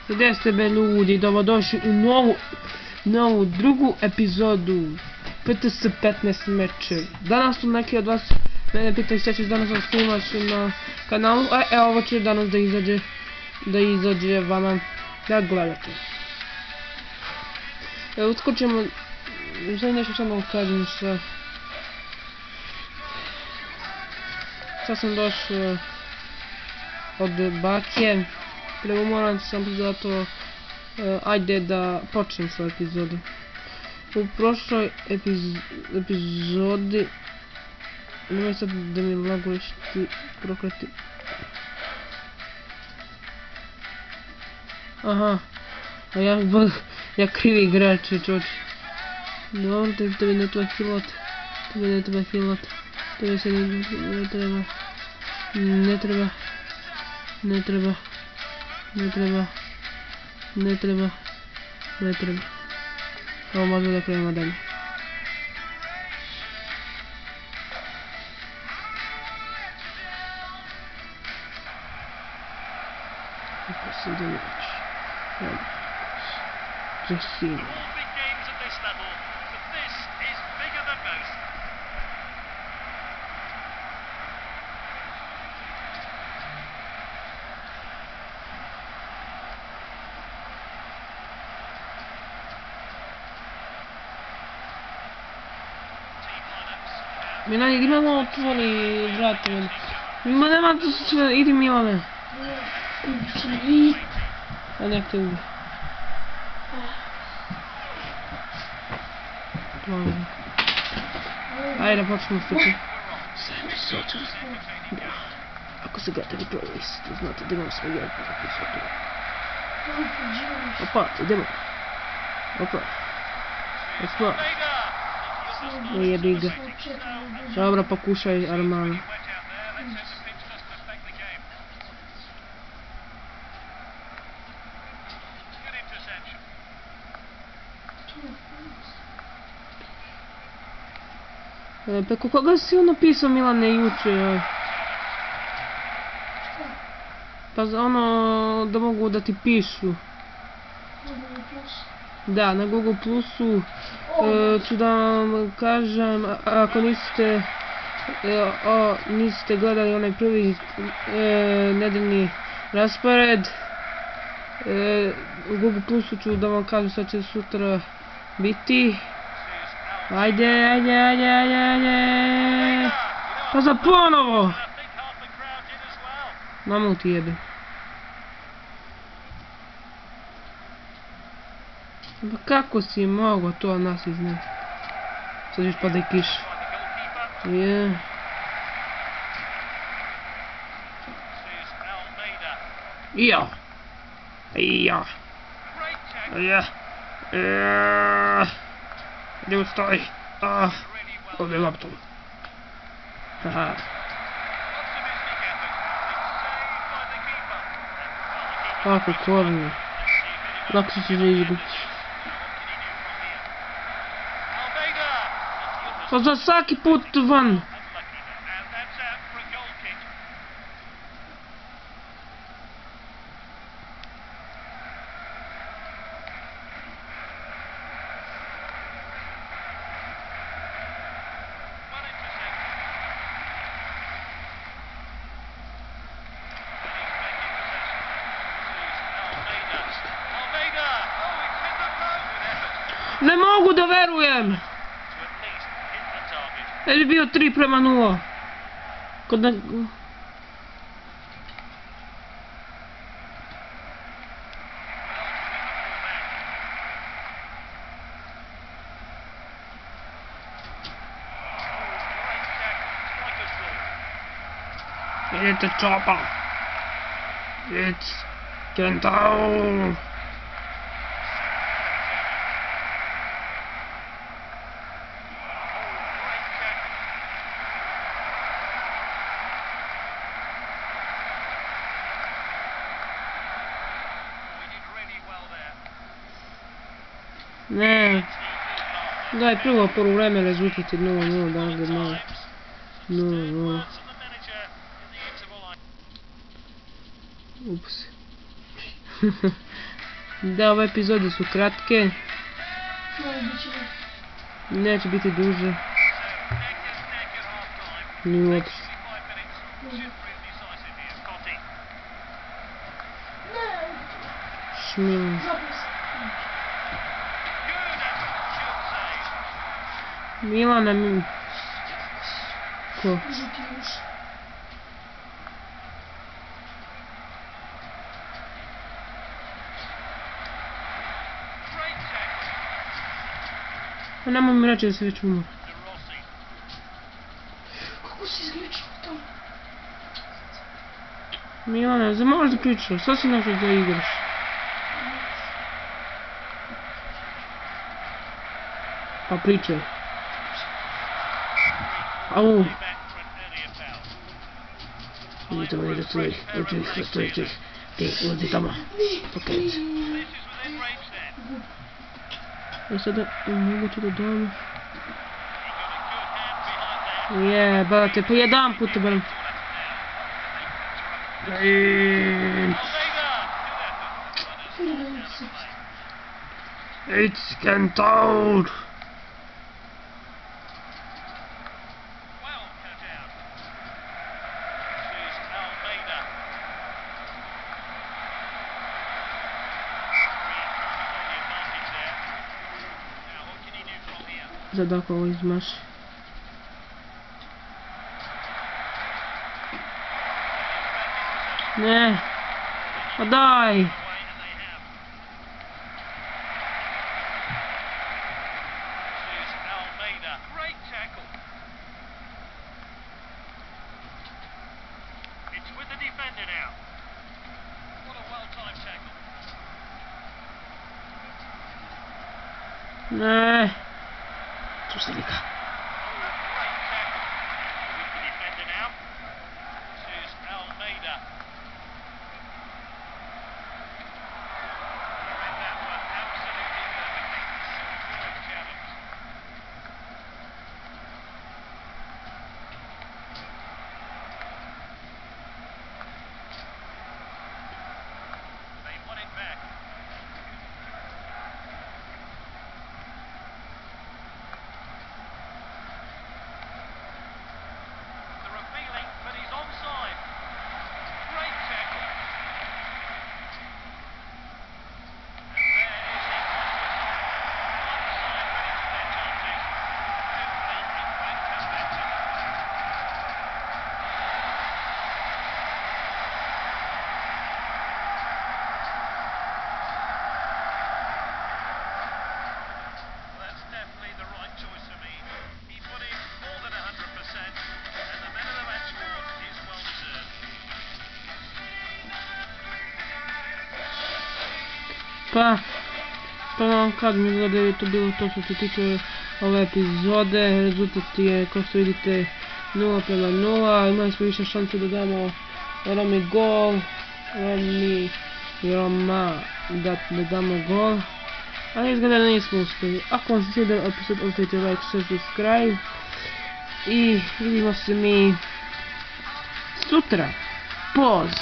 Gdje ste be ljudi, dobrodošli u novu drugu epizodu PTS 15 meče. Danas su neki od vas mene pitaju šta ćeš danas snimaš na kanalu, a evo ovo će danas da izađe vama da gledate. Evo uskoro ćemo, sad nešto samo kažem šta. Sad sam došao od bake, preumoran sam zato, ajde da počnem sa epizodom. U prošloj epizodi, nemoj sad da mi laguješ ti prokleti. Aha, a ja krivi igrač je čoč. Dobro, tebi ne treba hilot, tebi se ne treba. Ne treba. Ovo možda da krenemo dalje. Kako se ide reći? Zasine. Milani, idi malo otvori vrata. Nema tu sve, idi Milane. A nek te ubi. Ajde, počnemo stupi. Sam epizodu. Ako se gledate video list, znate da imam sve jednu epizodu. Opa, idemo. Opa. Opa. Ne jebi ga. Dobro, pokušaj Armana. Preko koga si napisao Milane juče? Pa ono da mogu da ti pišu. Da, na Google Plusu ću da vam kažem, ako niste gledali onaj prvi nedeljni raspored, u Google Plusu ću da vam kažem šta će sutra biti. Ajde. Pa za ponovo! Mamu ti jebe. Pa kako si mogo to nas izneti? Sad još pada i kiš. Je. Ija. Gdje ustaj? Ovdje laptop. Haha. Kako korno. Lako ćeš da izgubiš. Pa za svaki put van. Ne mogu da verujem! Je bio 3:0. Kod ne... Idete čopa! It's Kentao! Ne. Daj, prvo poluvreme rezultat je 0:0, danas ga malo. 0:0. Ups. Da, ove epizode su kratke. Neće biti duže. Ni uopšte. Šmil. Milana mi... Ko? Pa nemoj mi reći da se već umro. Kako si izgličao to? Milana, za možeš da pričaš, sad si našao da igraš. Pa pričaj. Au. Idite moj da stoji, ti, ulazi tamo. Okej. Ja sada moguće da dam. Jebate, pa jedan puta barem. It's Kentaur! Zadak ovo izmaši. Ne. Pa daj. Ne. Tu se lika. Pa vam kažem, izgleda da je to bilo to što se tiče ove epizode. Rezultat je, kao što vidite, 0:0. Imali smo više šanse da damo Romi gol. Roma da damo gol. Ali izgleda da nismo uspjeli. Ako vam se svidio epizod, ostavite like, share, subscribe. I vidimo se mi sutra. Poz!